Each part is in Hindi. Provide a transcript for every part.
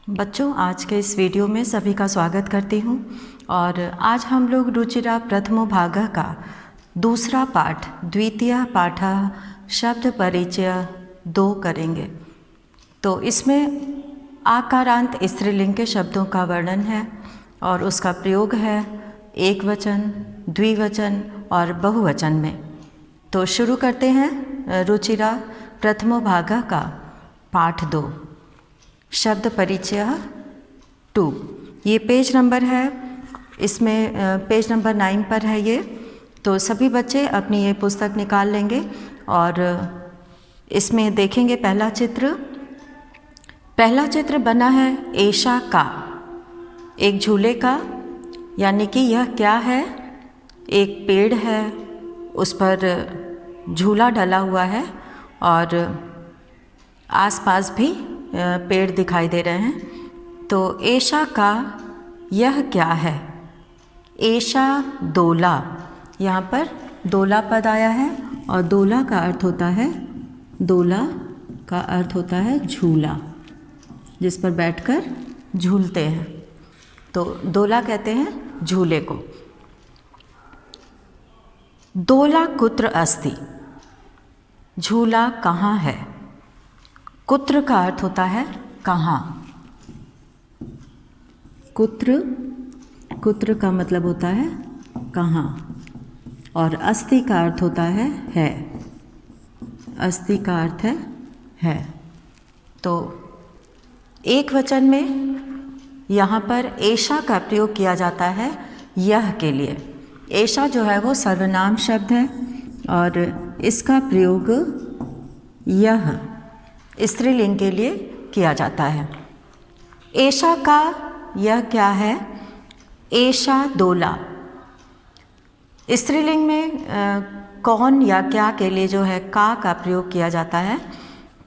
बच्चों, आज के इस वीडियो में सभी का स्वागत करती हूँ। और आज हम लोग रुचिरा प्रथमो भागः का दूसरा पाठ द्वितीय पाठः शब्द परिचय 2 करेंगे। तो इसमें आकारांत स्त्रीलिंग के शब्दों का वर्णन है और उसका प्रयोग है एक वचन, द्विवचन और बहुवचन में। तो शुरू करते हैं रुचिरा प्रथमो भागः का पाठ 2 शब्द परिचय 2। ये पेज नंबर है, इसमें पेज नंबर 9 पर है ये। तो सभी बच्चे अपनी ये पुस्तक निकाल लेंगे और इसमें देखेंगे पहला चित्र बना है ऐशा का, एक झूले का, यानी कि यह क्या है, एक पेड़ है, उस पर झूला डला हुआ है और आसपास भी पेड़ दिखाई दे रहे हैं। तो ऐशा का यह क्या है, ऐशा दोला, यहाँ पर दोला पद आया है और दोला का अर्थ होता है झूला, जिस पर बैठकर झूलते हैं। तो दोला कहते हैं झूले को। दोला कुत्र अस्ति, झूला कहाँ है। कुत्र का अर्थ होता है कहाँ, कुत्र का मतलब होता है कहाँ, और अस्ति का अर्थ होता है, अस्ति का अर्थ है। तो एक वचन में यहाँ पर ऐशा का प्रयोग किया जाता है यह के लिए। ऐशा जो है वो सर्वनाम शब्द है और इसका प्रयोग यह स्त्रीलिंग के लिए किया जाता है। ऐशा का यह क्या है, ऐशा दोला। स्त्रीलिंग में कौन या क्या के लिए जो है का प्रयोग किया जाता है,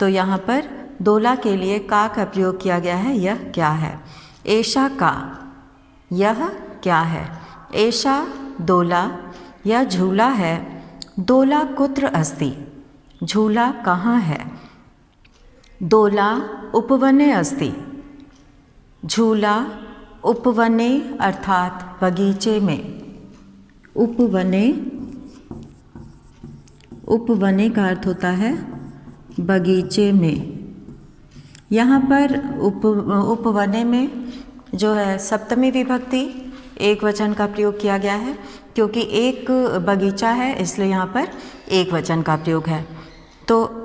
तो यहाँ पर दोला के लिए का प्रयोग किया गया है यह क्या है। ऐशा का यह क्या है, ऐशा दोला यह झूला है। दोला कुत्र अस्ति, झूला कहाँ है। दोला उपवने अस्ति, झूला उपवने अर्थात बगीचे में। उपवने का अर्थ होता है बगीचे में। यहाँ पर उपवने में जो है सप्तमी विभक्ति एक वचन का प्रयोग किया गया है, क्योंकि एक बगीचा है इसलिए यहाँ पर एक वचन का प्रयोग है। तो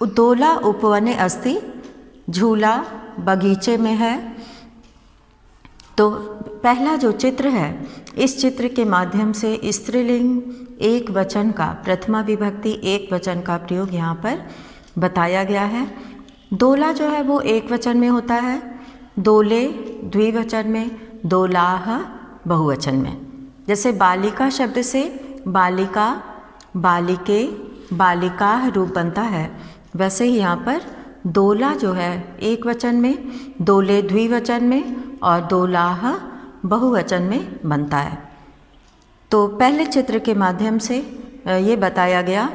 दोला उपवने अस्ति, झूला बगीचे में है। तो पहला जो चित्र है, इस चित्र के माध्यम से स्त्रीलिंग एक वचन का, प्रथमा विभक्ति एक वचन का प्रयोग यहाँ पर बताया गया है। दोला जो है वो एक वचन में होता है, दोले द्विवचन में, दोलाह बहुवचन में। जैसे बालिका शब्द से बालिका, बालिके, बालिकाः रूप बनता है, वैसे ही यहाँ पर दोला जो है एक वचन में, दोले द्विवचन में और दोलाह बहुवचन में बनता है। तो पहले चित्र के माध्यम से ये बताया गया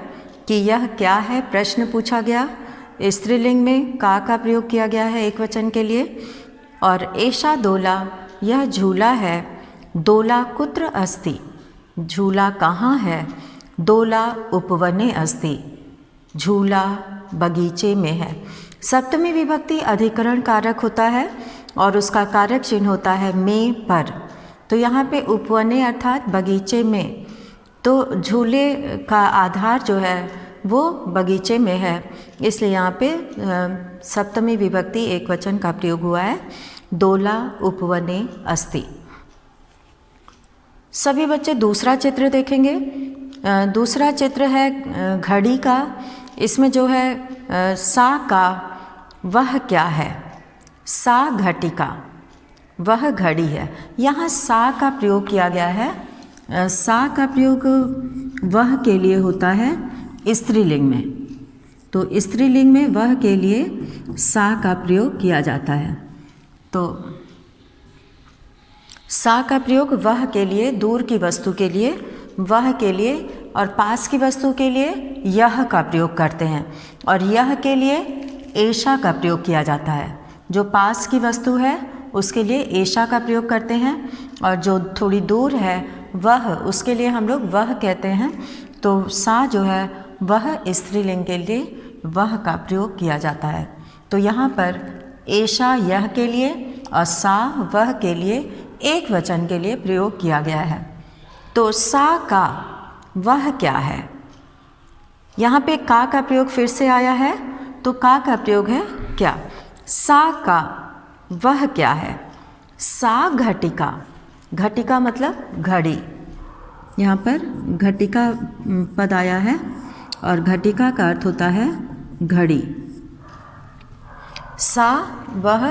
कि यह क्या है, प्रश्न पूछा गया। स्त्रीलिंग में का प्रयोग किया गया है एक वचन के लिए। और ऐशा दोला यह झूला है। दोला कुत्र अस्ति, झूला कहाँ है। दोला उपवने अस्ति, झूला बगीचे में है। सप्तमी विभक्ति अधिकरण कारक होता है और उसका कारक चिन्ह होता है में पर। तो यहाँ पे उपवने अर्थात बगीचे में, तो झूले का आधार जो है वो बगीचे में है, इसलिए यहाँ पे सप्तमी विभक्ति एक वचन का प्रयोग हुआ है, दोला उपवने अस्ति। सभी बच्चे दूसरा चित्र देखेंगे। दूसरा चित्र है घड़ी का। इसमें जो है सा का वह क्या है, सा घटिका, वह घड़ी है। यहाँ सा का प्रयोग किया गया है। सा का प्रयोग वह के लिए होता है स्त्रीलिंग में। तो स्त्रीलिंग में वह के लिए सा का प्रयोग किया जाता है। तो सा का प्रयोग वह के लिए, दूर की वस्तु के लिए, वह के लिए, और पास की वस्तु के लिए यह का प्रयोग करते हैं। और यह के लिए ऐशा का प्रयोग किया जाता है। जो पास की वस्तु है उसके लिए एषा का प्रयोग करते हैं, और जो थोड़ी दूर है वह, उसके लिए हम लोग वह कहते हैं। तो सा जो है वह स्त्रीलिंग के लिए वह का प्रयोग किया जाता है। तो यहाँ पर एषा यह के लिए और सा वह के लिए एक वचन के लिए प्रयोग किया गया है। तो सा का वह क्या है, यहाँ पे का प्रयोग फिर से आया है, तो का प्रयोग है क्या। सा का वह क्या है, सा घटिका, घटिका मतलब घड़ी, यहाँ पर घटिका पद आया है और घटिका का अर्थ होता है घड़ी। सा वह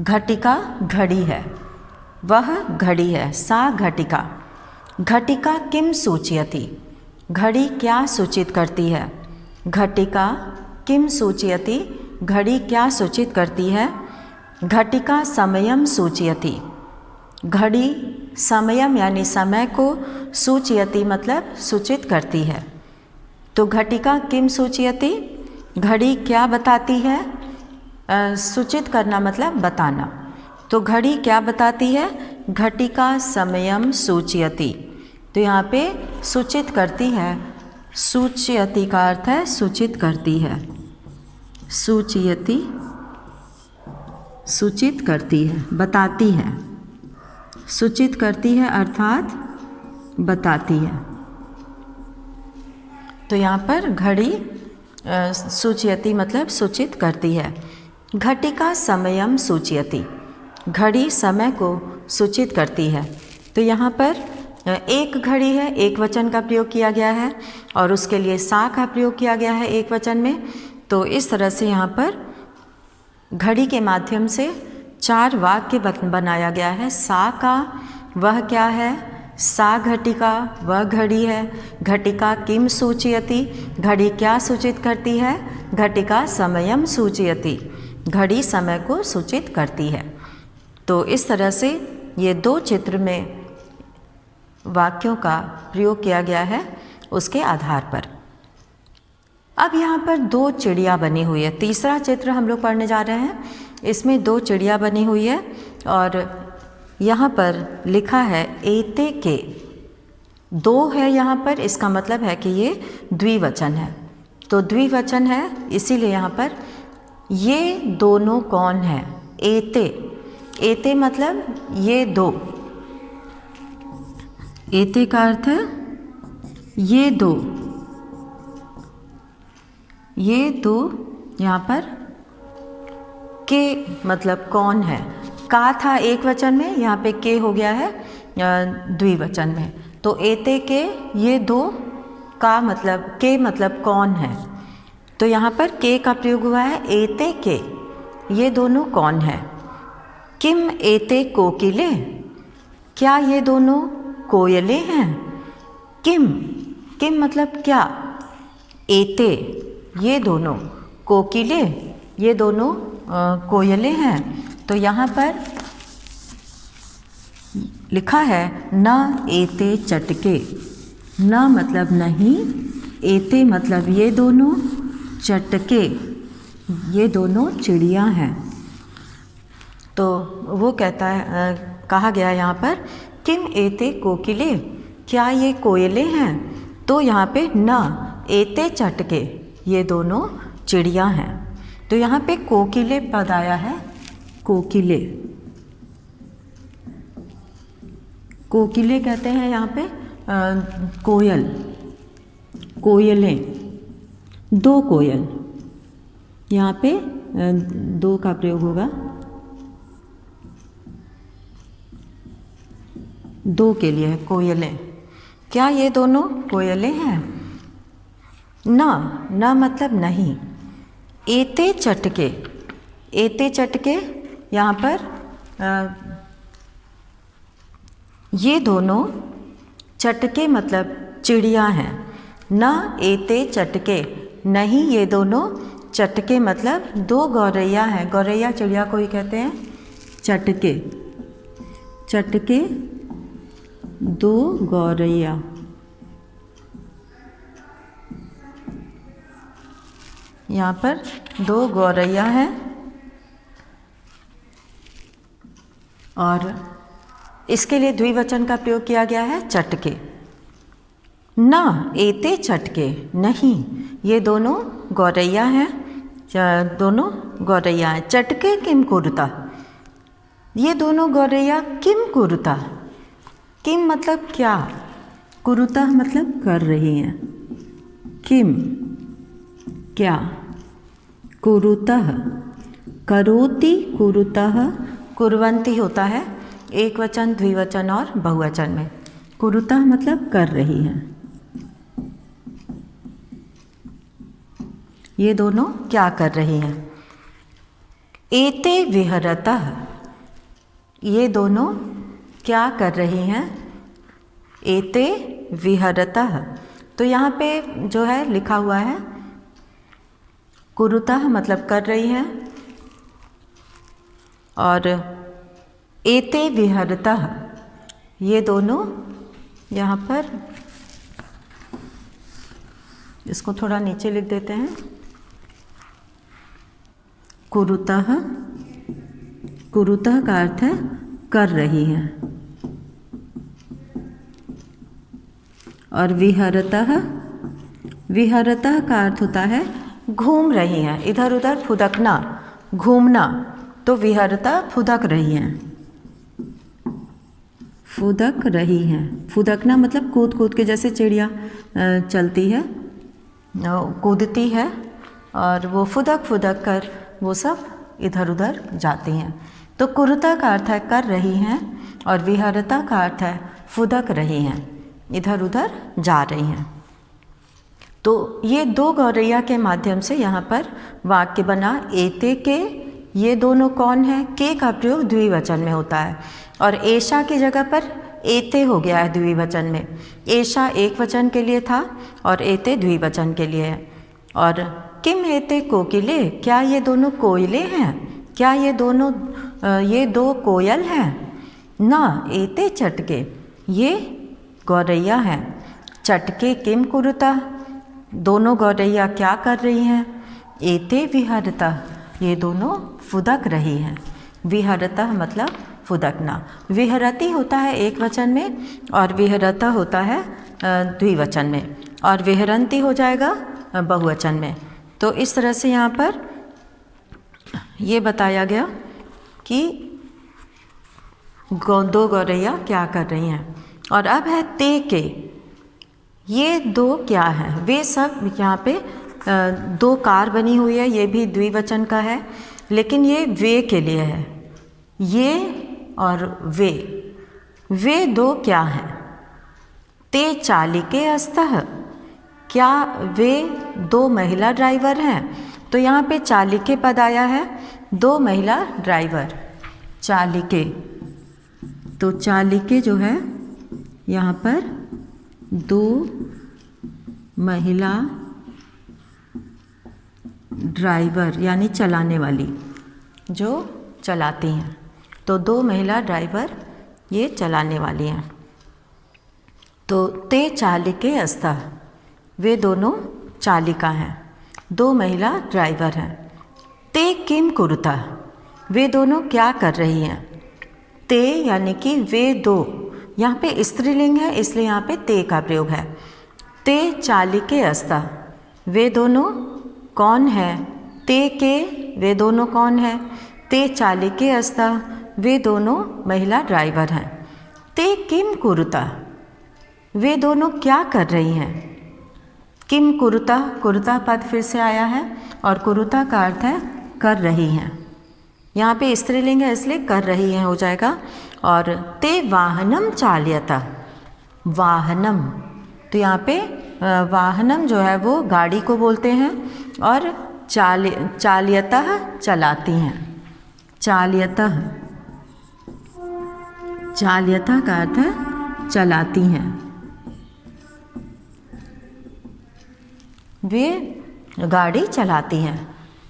घटिका घड़ी है, वह घड़ी है, सा घटिका। घटिका किम सूचयति, घड़ी क्या सूचित करती है। घटिका किम सूचयति, घड़ी क्या सूचित करती है। घटिका समयम सूचयति, घड़ी समयम यानी समय को सूचयति मतलब सूचित करती है। तो घटिका किम सूचयति, घड़ी क्या बताती है। सूचित करना मतलब बताना, तो घड़ी क्या बताती है। घटिका समयम सूचयति, तो यहाँ पे सूचित करती है, सूचयति का अर्थ है सूचित करती है, सूचयति सूचित करती है, बताती है, सूचित करती है अर्थात बताती है। तो यहाँ पर घड़ी सूचयति मतलब सूचित करती है। घटिका समयम सूचयति, घड़ी समय को सूचित करती है। तो यहाँ पर एक घड़ी है, एक वचन का प्रयोग किया गया है और उसके लिए सा का प्रयोग किया गया है एक वचन में। तो इस तरह से यहाँ पर घड़ी के माध्यम से 4 वाक्य बनाया गया है। सा का वह क्या है, सा घटिका वह घड़ी है, घटिका किम सूचयति, घड़ी क्या सूचित करती है, घटिका समयम सूचयति, घड़ी समय को सूचित करती है। तो इस तरह से ये 2 चित्र में वाक्यों का प्रयोग किया गया है उसके आधार पर। अब यहाँ पर 2 चिड़िया बनी हुई है। तीसरा चित्र हम लोग पढ़ने जा रहे हैं, इसमें 2 चिड़िया बनी हुई है और यहाँ पर लिखा है एते के, 2 है यहाँ पर, इसका मतलब है कि ये द्विवचन है। तो द्विवचन है इसीलिए यहाँ पर ये दोनों कौन है। एते, एते मतलब ये 2, एते का अर्थ है ये 2, ये 2 यहाँ पर के मतलब कौन है। का था एक वचन में, यहाँ पे के हो गया है द्विवचन में। तो एते के ये 2, का मतलब के मतलब कौन है। तो यहाँ पर के का प्रयोग हुआ है। एते के ये दोनों कौन है। किम एते कोकिले, क्या ये दोनों कोयले हैं। किम, किम मतलब क्या। एते ये दोनों, कोकिले ये दोनों कोयले हैं। तो यहाँ पर लिखा है न एते चटके, न मतलब नहीं, एते मतलब ये दोनों, चटके ये दोनों चिड़िया हैं। तो वो कहता है, कहा गया यहाँ पर किम एते कोकिले, क्या ये कोयले हैं। तो यहाँ पे न एते चटके ये दोनों चिड़िया हैं। तो यहाँ पे कोकिले पद आया है, कोकिले, कोकिले कहते हैं यहाँ पे कोयल, कोयलें, 2 कोयल, यहाँ पे 2 का प्रयोग होगा, 2 के लिए कोयलें। क्या ये दोनों कोयलें हैं। न मतलब नहीं। एते चटके, एते चटके यहाँ पर ये दोनों, चटके मतलब चिड़िया हैं। न एते चटके, नहीं ये दोनों चटके मतलब 2 गौरैया हैं। गौरैया चिड़िया को ही कहते हैं चटके, चटके 2 गौरैया। यहाँ पर 2 गौरैया हैं और इसके लिए द्विवचन का प्रयोग किया गया है चटके। न एते चटके, नहीं, ये दोनों गौरैया हैं, दोनों गौरैया हैं। चटके किम कुरुता, ये दोनों गौरैया किम कुरुता, किम मतलब क्या, कुरुता मतलब कर रही हैं, किम क्या, कुरुतः करोति, कुरुतः कुर्वन्ति होता है एक वचन, द्विवचन और बहुवचन में। कुरुतः मतलब कर रही हैं। ये दोनों क्या कर रही हैं? एते विहरतः, ये दोनों क्या कर रही हैं? एते विहरतः, तो यहाँ पे जो है लिखा हुआ है कुरुतः मतलब कर रही हैं, और एते विहरतः ये दोनों यहाँ पर, इसको थोड़ा नीचे लिख देते हैं, कुरुतः, कुरुतः का अर्थ है कर रही हैं, और विहरतः, विहरतः का अर्थ होता है घूम रही हैं, इधर उधर फुदकना, घूमना, तो विहरता फुदक रही हैं, फुदक रही हैं। फुदकना मतलब कूद कूद के, जैसे चिड़िया चलती है, कूदती है, और वो फुदक फुदक कर वो सब इधर उधर जाती हैं। तो कुरुता का अर्थ है कर रही हैं, और विहरता का अर्थ है फुदक रही हैं, इधर उधर जा रही हैं। तो ये दो गौरैया के माध्यम से यहाँ पर वाक्य बना। एते के, ये दोनों कौन है? के का प्रयोग द्विवचन में होता है, और ऐशा की जगह पर एते हो गया है द्विवचन में। ऐशा एक वचन के लिए था और एते द्विवचन के लिए है। और किम एते कोकिले, क्या ये दोनों कोयले हैं? क्या ये दोनों ये दो कोयल हैं? ना एते चटके, ये गौरैया हैं। चटके किम कुरुता, दोनों गौरैया क्या कर रही हैं? एते विहरता, ये दोनों फुदक रही हैं। विहरता मतलब फुदकना। विहरती होता है एक वचन में, और विहरता होता है द्विवचन में, और विहरंती हो जाएगा बहुवचन में। तो इस तरह से यहाँ पर ये बताया गया कि दो गौरैया क्या कर रही हैं। और अब है ते के, ये दो क्या हैं? वे सब यहाँ पे दो कार बनी हुई है, ये भी द्विवचन का है, लेकिन ये वे के लिए है। ये और वे दो क्या हैं? ते चालिके अस्तः, क्या वे दो महिला ड्राइवर हैं? तो यहाँ पे चालिके पद आया है, दो महिला ड्राइवर, चालिके। तो चालिके जो है यहाँ पर दो महिला ड्राइवर, यानी चलाने वाली, जो चलाती हैं। तो दो महिला ड्राइवर ये चलाने वाली हैं। तो ते चालिके अस्तः, वे दोनों चालिका हैं, दो महिला ड्राइवर हैं। ते किम कुरुता, वे दोनों क्या कर रही हैं? ते यानी कि वे दो, यहाँ पे स्त्रीलिंग है इसलिए यहाँ पे ते का प्रयोग है। ते चालिके अस्तः, वे दोनों कौन है? ते के, वे दोनों कौन है? ते चालिके अस्तः, वे दोनों महिला ड्राइवर हैं। ते किम कुरुता, वे दोनों क्या कर रही हैं? किम कुरुता, कुरुता पद फिर से आया है, और कुरुता का अर्थ है कर रही हैं। यहाँ पे स्त्रीलिंग है इसलिए कर रही हैं हो जाएगा। और ते वाहनम चाल्यता, वाहनम, तो यहाँ पे वाहनम जो है वो गाड़ी को बोलते हैं, और चाल्यतः चलाती हैं। चाल्यतः, चाल्यतः का अर्थ है चलाती हैं। वे गाड़ी चलाती हैं,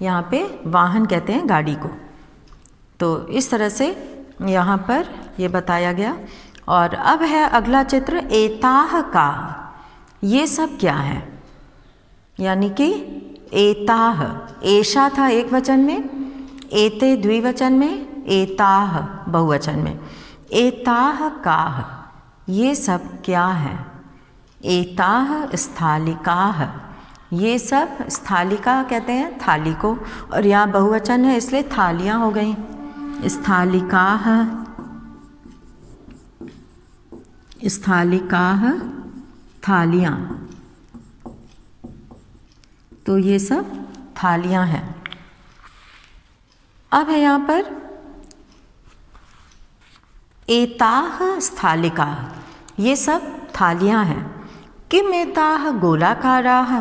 यहाँ पे वाहन कहते हैं गाड़ी को। तो इस तरह से यहाँ पर ये बताया गया। और अब है अगला चित्र एताह का, ये सब क्या है? यानी कि एताह, ऐशा था एक वचन में, एते द्विवचन में, एताह बहुवचन में, एताह काह, ये सब क्या है। एताह स्थालिकाह, ये सब, स्थालिका कहते हैं थाली को, और यहाँ बहुवचन है इसलिए थालियाँ हो गई। स्थालिकाह, स्थालिकाह थालियाँ, तो ये सब थालियाँ हैं। अब है यहाँ पर एताह स्थालिका, ये सब थालियाँ हैं। किम एताह गोलाकाराः,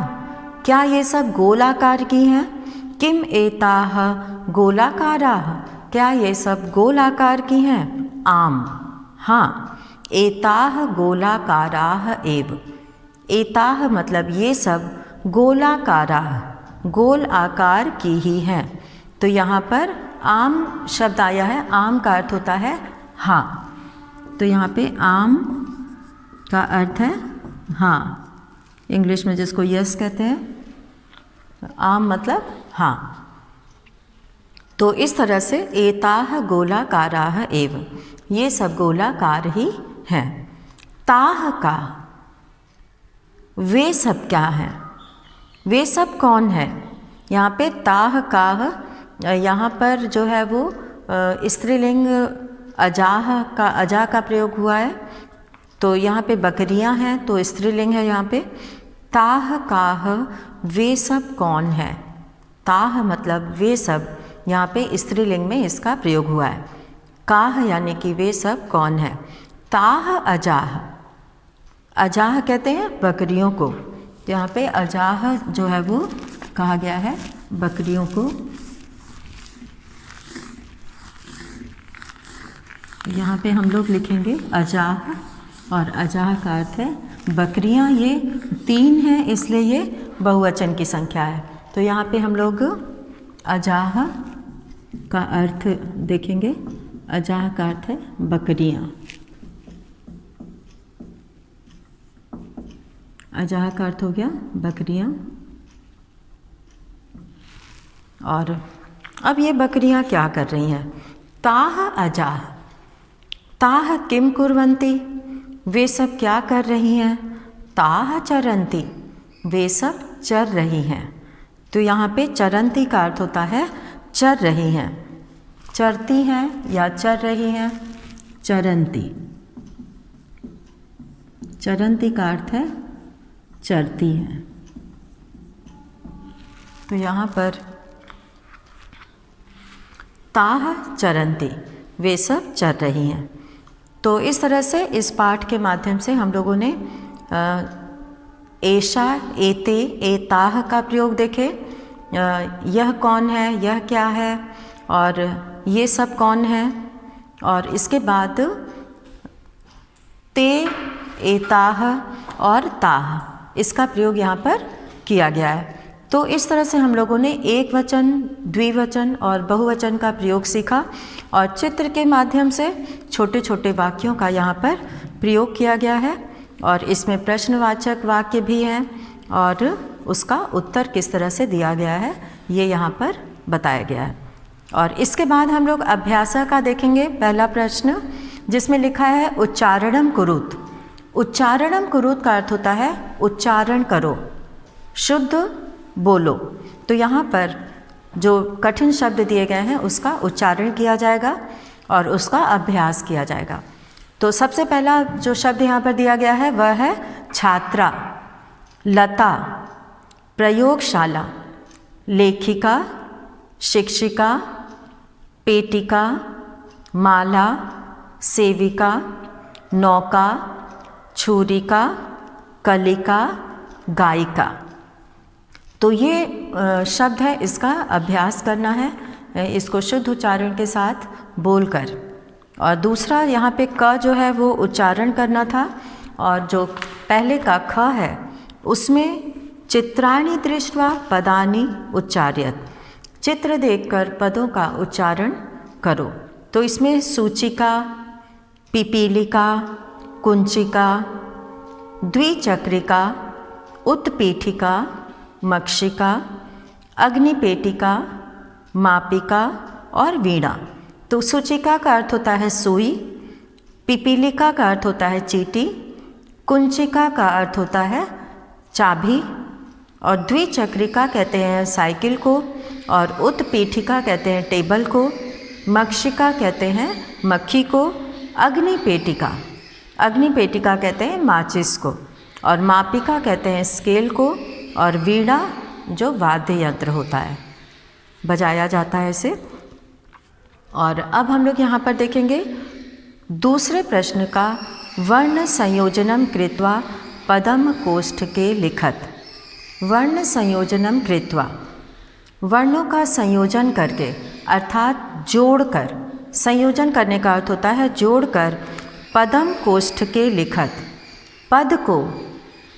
क्या ये सब गोलाकार की हैं। किम एताह गोलाकाराः, क्या ये सब गोलाकार की हैं। आम, हाँ, एताह गोलाकाराः एव, एताह मतलब ये सब गोलाकाराः, गोल आकार की ही हैं। तो यहाँ पर आम शब्द आया है, आम का अर्थ होता है हाँ, तो यहाँ पे आम का अर्थ है हाँ, इंग्लिश में जिसको यस कहते हैं, आम मतलब हाँ। तो इस तरह से एताह गोलाकाराः एव, ये सब गोलाकार ही हैं। ताह का, वे सब क्या हैं, वे सब कौन है। यहाँ पे ताह काह, यहाँ पर जो है वो स्त्रीलिंग अजाह का, अजा का प्रयोग हुआ है, तो यहाँ पे बकरियाँ हैं तो स्त्रीलिंग है यहाँ पे। ताह काह, वे सब कौन है। ताह मतलब वे सब, यहाँ पे स्त्रीलिंग में इसका प्रयोग हुआ है। काह यानी कि वे सब कौन है। ताह अजाह, अजाह कहते हैं बकरियों को, तो यहाँ पे अजाह जो है वो कहा गया है बकरियों को। यहाँ पे हम लोग लिखेंगे अजाह, और अजाह का अर्थ है बकरियाँ। ये 3 हैं इसलिए ये बहुवचन की संख्या है, तो यहाँ पे हम लोग अजाह का अर्थ देखेंगे। अजाह का अर्थ है बकरियाँ, अजाह का अर्थ हो गया बकरियाँ। और अब ये बकरियाँ क्या कर रही हैं। ताह अजाह, ताह किम कुर्वन्ति, वे सब क्या कर रही हैं। ताह चरन्ति, वे सब चर रही हैं। तो यहाँ पे चरन्ति का अर्थ होता है चर रही हैं, चरती हैं या चर रही हैं। चरन्ति, चरन्ति का अर्थ है चरती हैं। तो यहाँ पर ताह चरन्ति, वे सब चर रही हैं। तो इस तरह से इस पाठ के माध्यम से हम लोगों ने एषा, एते, एताह का प्रयोग देखे। यह कौन है, यह क्या है, और ये सब कौन है। और इसके बाद ते, एताह और ताह, इसका प्रयोग यहाँ पर किया गया है। तो इस तरह से हम लोगों ने एक वचन, द्विवचन और बहुवचन का प्रयोग सीखा, और चित्र के माध्यम से छोटे छोटे वाक्यों का यहाँ पर प्रयोग किया गया है, और इसमें प्रश्नवाचक वाक्य भी हैं, और उसका उत्तर किस तरह से दिया गया है ये यहाँ पर बताया गया है। और इसके बाद हम लोग अभ्यासा का देखेंगे। पहला प्रश्न जिसमें लिखा है उच्चारणम कुरुत। उच्चारणम कुरुत का अर्थ होता है उच्चारण करो, शुद्ध बोलो। तो यहाँ पर जो कठिन शब्द दिए गए हैं उसका उच्चारण किया जाएगा और उसका अभ्यास किया जाएगा। तो सबसे पहला जो शब्द यहाँ पर दिया गया है वह है छात्रा, लता, प्रयोगशाला, लेखिका, शिक्षिका, पेटिका, माला, सेविका, नौका, छुरिका, कलिका, गायिका। तो ये शब्द है, इसका अभ्यास करना है, इसको शुद्ध उच्चारण के साथ बोलकर। और दूसरा यहाँ पे क जो है वो उच्चारण करना था, और जो पहले का ख है उसमें चित्राणि दृष्ट्वा पदानि उच्चार्यत, चित्र देखकर पदों का उच्चारण करो। तो इसमें सूचिका, पिपीलिका, कुंचिका, द्विचक्रिका, उत्पीठिका, मक्षिका, अग्निपेटिका, मापिका और वीणा, तो सूचिका का अर्थ होता है सुई, पिपीलिका का अर्थ होता है चींटी, कुंचिका का अर्थ होता है चाबी, और द्विचक्रिका कहते हैं साइकिल को, और उत्पीठिका कहते हैं टेबल को, मक्षिका कहते हैं मक्खी को, अग्निपेटिका अग्निपेटिका कहते हैं माचिस को, और मापिका कहते हैं स्केल को, और वीणा जो वाद्य यंत्र होता है, बजाया जाता है इसे। और अब हम लोग यहाँ पर देखेंगे दूसरे प्रश्न का वर्ण संयोजनम कृत्वा पदम कोष्ठके लिखत। वर्ण संयोजनम कृत्वा, वर्णों का संयोजन करके अर्थात जोड़कर, संयोजन करने का अर्थ होता है जोड़कर, पदम कोष्ठके लिखत, पद को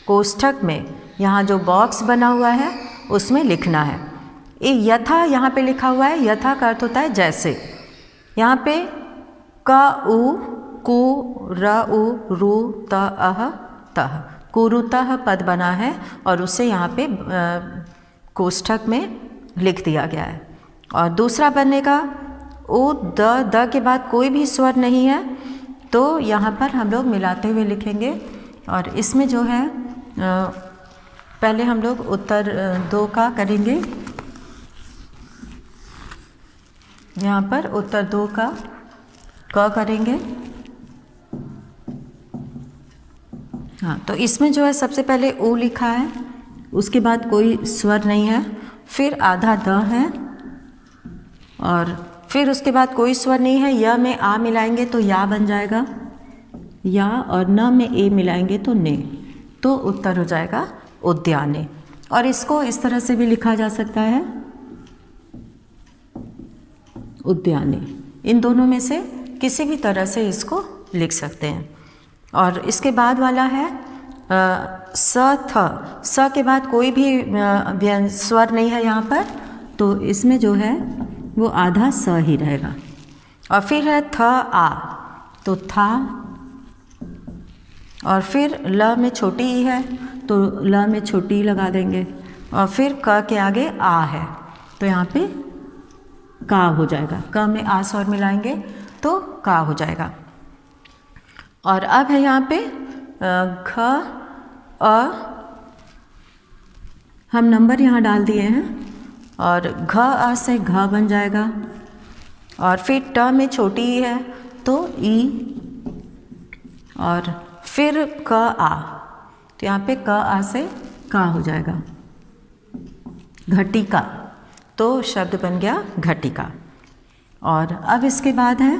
कोष्ठक में, यहाँ जो बॉक्स बना हुआ है उसमें लिखना है। ये यथा यहाँ पे लिखा हुआ है, यथा का अर्थ होता है जैसे। यहाँ पे क उ कु र उ रु त अह तह, कुरुतः पद बना है और उसे यहाँ पे कोष्ठक में लिख दिया गया है। और दूसरा बनेगा ओ द के बाद कोई भी स्वर नहीं है, तो यहाँ पर हम लोग मिलाते हुए लिखेंगे। और इसमें जो है पहले हम लोग उत्तर 2 का करेंगे। यहाँ पर उत्तर 2 का क करेंगे। हाँ, तो इसमें जो है सबसे पहले ओ लिखा है, उसके बाद कोई स्वर नहीं है, फिर आधा द है, और फिर उसके बाद कोई स्वर नहीं है। य में आ मिलाएंगे तो या बन जाएगा या, और न में ए मिलाएंगे तो ने, तो उत्तर हो जाएगा उद्याने। और इसको इस तरह से भी लिखा जा सकता है उद्याने। इन दोनों में से किसी भी तरह से इसको लिख सकते हैं। और इसके बाद वाला है स थ। स के बाद कोई भी स्वर नहीं है यहाँ पर, तो इसमें जो है वो आधा स ही रहेगा। और फिर है थ आ, तो था, और फिर ल में छोटी ई है तो ल में छोटी ई लगा देंगे, और फिर क के आगे आ है तो यहाँ पे का हो जाएगा। क में आ स्वर मिलाएंगे तो का हो जाएगा। और अब है यहाँ पे घ अ, हम नंबर यहाँ डाल दिए हैं, और घ अ से घ बन जाएगा। और फिर ट में छोटी ई है तो ई, और फिर क आ, तो यहाँ पे क आ से का हो जाएगा। घटिका, तो शब्द बन गया घटिका। और अब इसके बाद है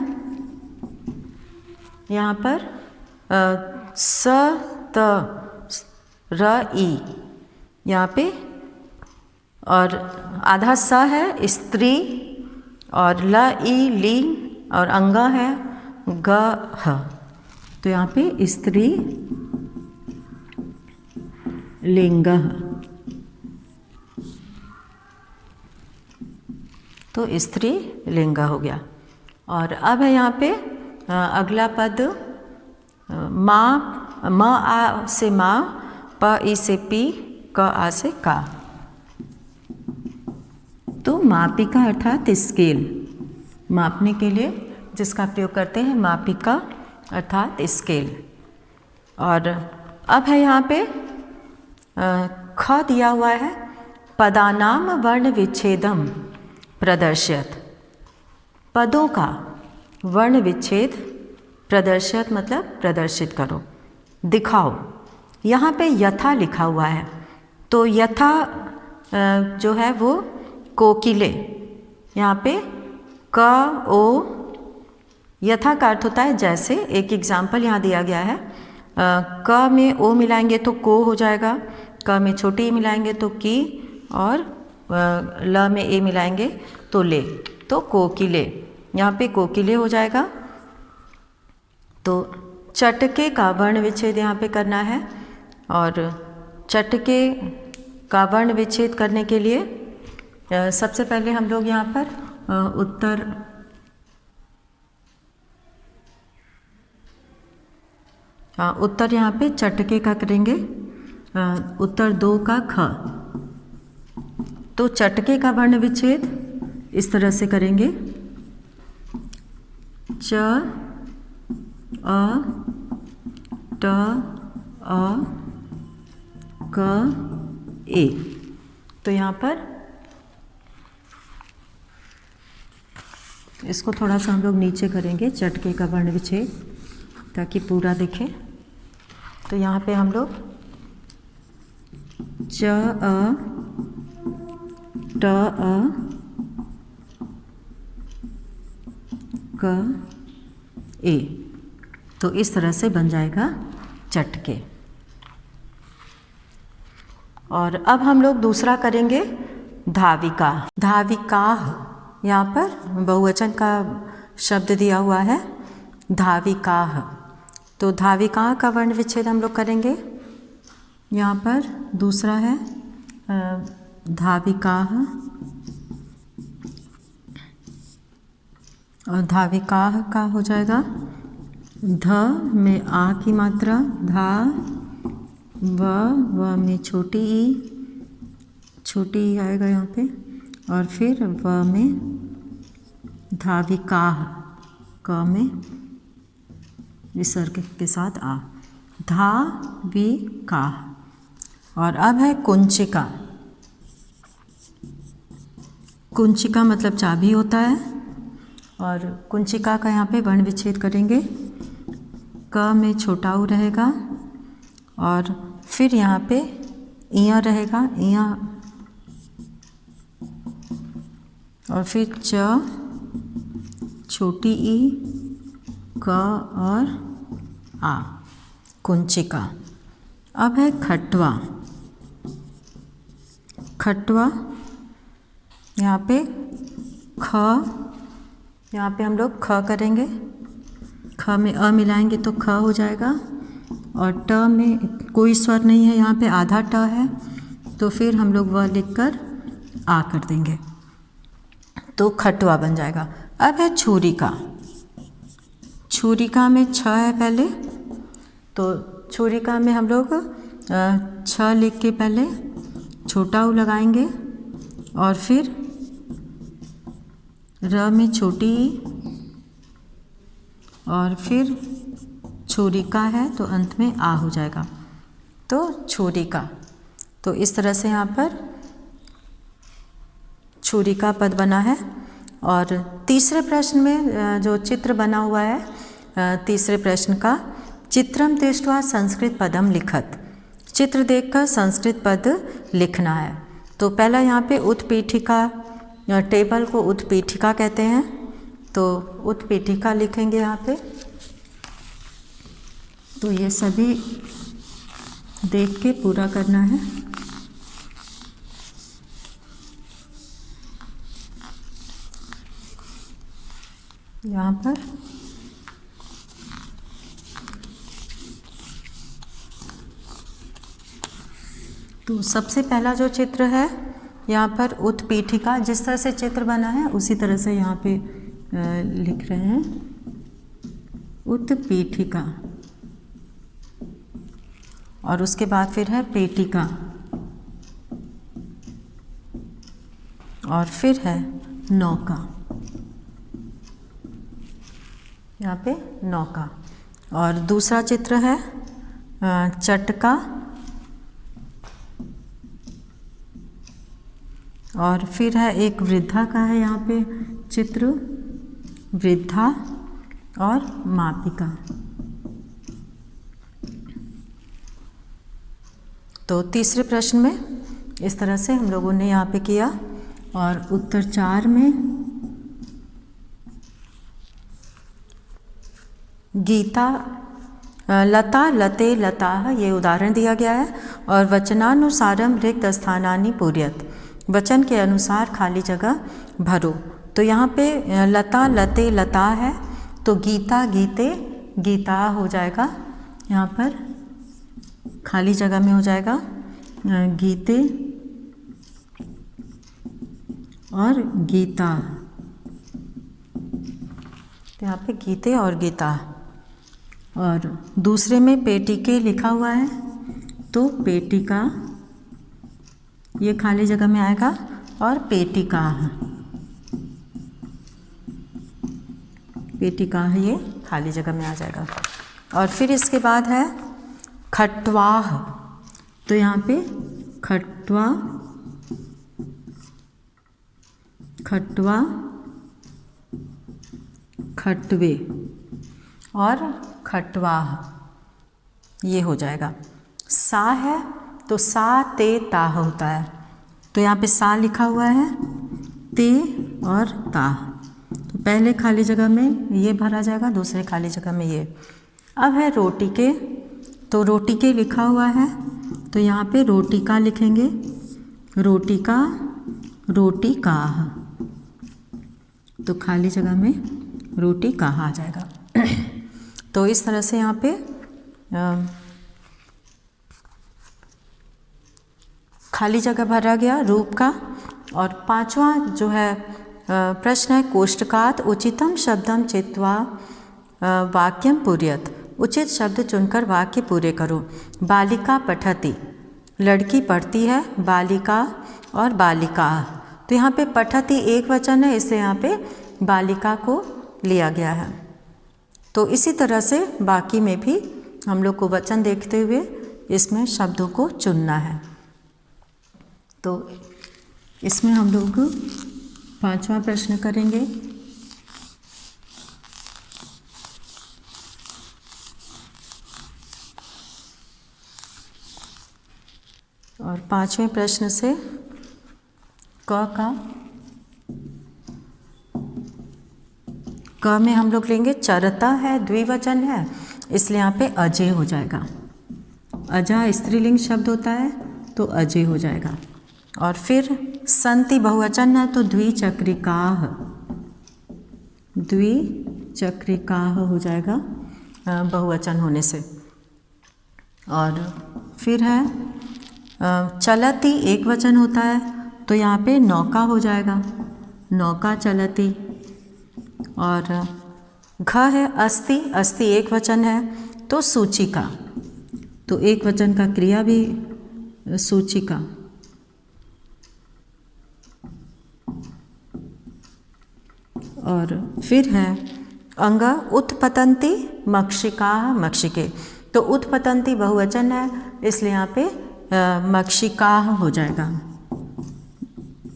यहाँ पर स त र ई, यहाँ पे और आधा स है स्त्री, और ल ई ली, और अंगा है ग ह, तो यहाँ पे स्त्री लिंग, तो स्त्री लिंग हो गया। और अब है यहाँ पे अगला पद माँ, म आ से माँ, प ई से पी, क आ से का, तो मापिका अर्थात स्केल, मापने के लिए जिसका प्रयोग करते हैं मापिका अर्थात स्केल। और अब है यहाँ पे ख दिया हुआ है, पदानाम वर्ण विच्छेदम प्रदर्शयत, पदों का वर्ण विच्छेद, प्रदर्शयत मतलब प्रदर्शित करो, दिखाओ। यहाँ पे यथा लिखा हुआ है, तो यथा जो है वो कोकिले, यहाँ पे क ओ, यथा का अर्थ होता है जैसे। एक एग्जाम्पल यहाँ दिया गया है, क में ओ मिलाएंगे तो को हो जाएगा, क में छोटी ई मिलाएंगे तो की, और ल में ए मिलाएंगे तो ले, तो कोकिले, यहाँ पे कोकिले हो जाएगा। तो चटके का वर्ण विच्छेद यहाँ पे करना है, और चटके का वर्ण विच्छेद करने के लिए सबसे पहले हम लोग यहाँ पर उत्तर यहाँ पे चटके का करेंगे, उत्तर 2 का ख। तो चटके का वर्ण विच्छेद इस तरह से करेंगे, च अ ट अ क ए। तो यहाँ पर इसको थोड़ा सा हम लोग नीचे करेंगे, चटके का वर्ण विच्छेद, ताकि पूरा दिखे। तो यहाँ पे हम लोग च अ ट अ क ए। तो इस तरह से बन जाएगा चटके। और अब हम लोग दूसरा करेंगे धाविका। धाविकाः, यहाँ पर बहुवचन का शब्द दिया हुआ है धाविकाः। तो धाविकाः का वर्ण विच्छेद हम लोग करेंगे। यहाँ पर दूसरा है धाविकाः, और धाविकाः का हो जाएगा ध में आ की मात्रा, धा, व में छोटी ई आएगा यहाँ पे, और फिर व में धाविकाः, क में विसर्ग के साथ आ, धाविकाः। और अब है कुंचिका। कुंचिका मतलब चाबी होता है, और कुंचिका का यहाँ पे वर्ण विच्छेद करेंगे। क में छोटा ऊ रहेगा, और फिर यहाँ पे इया रहेगा, इया, और फिर च, छोटी ई, क और आ, कुंचिका। अब है खटवा। खटवा, यहाँ पे ख, यहाँ पे हम लोग ख करेंगे, ख में अ मिलाएंगे तो ख हो जाएगा, और ट में कोई स्वर नहीं है, यहाँ पे आधा ट है, तो फिर हम लोग वह लिखकर आ कर देंगे, तो खटवा बन जाएगा। अब है छुरिका। छुरिका में छ है पहले, तो छुरिका में हम लोग छ लिख के पहले छोटा ऊ लगाएंगे, और फिर र में छोटी ई, और फिर छुरिका है तो अंत में आ हो जाएगा, तो छुरिका। तो इस तरह से यहाँ पर छुरिका पद बना है। और तीसरे प्रश्न में जो चित्र बना हुआ है, तीसरे प्रश्न का, चित्रम दृष्ट्वा संस्कृत पदम लिखत। चित्र देखकर संस्कृत पद लिखना है। तो पहला यहाँ पे उत्पीठिका, टेबल को उत्पीठिका कहते हैं, तो उत्पीठिका लिखेंगे यहाँ पे। तो ये सभी देख के पूरा करना है। यहाँ पर तो सबसे पहला जो चित्र है यहाँ पर उत्पीठिका, जिस तरह से चित्र बना है उसी तरह से यहाँ पे लिख रहे हैं उत्पीठिका। और उसके बाद फिर है पेटिका, और फिर है नौका, यहाँ पे नौका। और दूसरा चित्र है चटका, और फिर है एक वृद्धा का है यहाँ पे चित्र, वृद्धा और मापिका। तो तीसरे प्रश्न में इस तरह से हम लोगों ने यहाँ पे किया। और उत्तर 4 में गीता, लता, लते, लताः, ये उदाहरण दिया गया है। और वचनानुसारम रिक्त स्थानानि पूर्यत, वचन के अनुसार खाली जगह भरो। तो यहाँ पे लता, लते, लता है, तो गीता, गीते, गीता हो जाएगा। यहाँ पर खाली जगह में हो जाएगा गीते और गीता, तो यहाँ पे गीते और गीता। और दूसरे में पेटिके लिखा हुआ है, तो पेटिका ये खाली जगह में आएगा, और पेटिका। पेटिका है, ये खाली जगह में आ जाएगा। और फिर इसके बाद है खट्वाह, तो यहाँ पे खट्वा, खट्वा, खट्वे और खट्वाह, ये हो जाएगा। सा है तो सा ते ताह होता है, तो यहाँ पे सा लिखा हुआ है, ते और ताह, तो पहले खाली जगह में ये भरा जाएगा, दूसरे खाली जगह में ये। अब है रोटी के, तो रोटी के लिखा हुआ है, तो यहाँ पे रोटी का लिखेंगे, रोटी का, रोटी काह, तो खाली जगह में रोटी काह आ जाएगा। तो इस तरह से यहाँ पे खाली जगह भरा गया रूप का। और पांचवा जो है प्रश्न है कोष्टकात् उचितम शब्दम चित्वा वाक्यम पूर्यत, उचित शब्द चुनकर वाक्य पूरे करो। बालिका पठति, लड़की पढ़ती है, बालिका और बालिका, तो यहाँ पे पठति एक वचन है, इसलिए यहाँ पे बालिका को लिया गया है। तो इसी तरह से बाकी में भी हम लोग को वचन देखते हुए इसमें शब्दों को चुनना है। तो इसमें हम लोग पांचवा प्रश्न करेंगे। और पांचवें प्रश्न से क में हम लोग लेंगे चरता है, द्विवचन है, इसलिए यहाँ पे अजय हो जाएगा। अजा स्त्रीलिंग शब्द होता है तो अजय हो जाएगा। और फिर संति बहुवचन है तो द्विचक्रिकाः, द्विचक्रिकाः हो जाएगा बहुवचन होने से। और फिर है चलती एक वचन होता है तो यहाँ पे नौका हो जाएगा, नौका चलती। और घ है अस्ति, अस्ति एक वचन है तो सूचिका, तो एक वचन का क्रिया भी सूचिका। और फिर है अंग उत्पतंती मक्षिकाः मक्षिके, तो उत्पतंती बहुवचन है, इसलिए यहाँ पे मक्षिकाः हो जाएगा,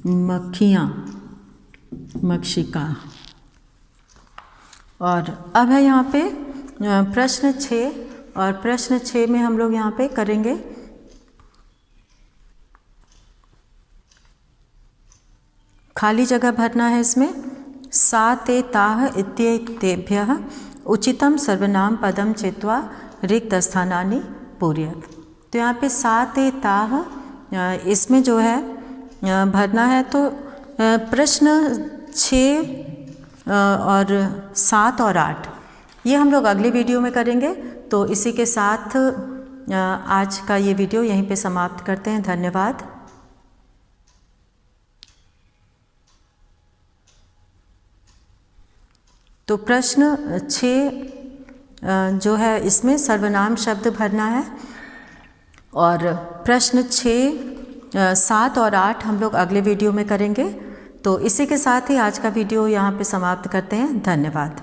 मक्खियाँ, मक्षिका। और अब है यहाँ पे प्रश्न 6, और प्रश्न 6 में हम लोग यहाँ पे करेंगे खाली जगह भरना है। इसमें सा ते ताः इत्येतेभ्यः उचितम सर्वनाम पदम चित्वा रिक्त स्थानानि पूरयत, तो यहाँ पे सा ते ताः इसमें जो है भरना है। तो प्रश्न 6 और 7 और 8 ये हम लोग अगले वीडियो में करेंगे। तो इसी के साथ आज का ये वीडियो यहीं पे समाप्त करते हैं। धन्यवाद। तो प्रश्न 6 जो है इसमें सर्वनाम शब्द भरना है, और प्रश्न 6, 7 और 8 हम लोग अगले वीडियो में करेंगे। तो इसी के साथ ही आज का वीडियो यहाँ पे समाप्त करते हैं। धन्यवाद।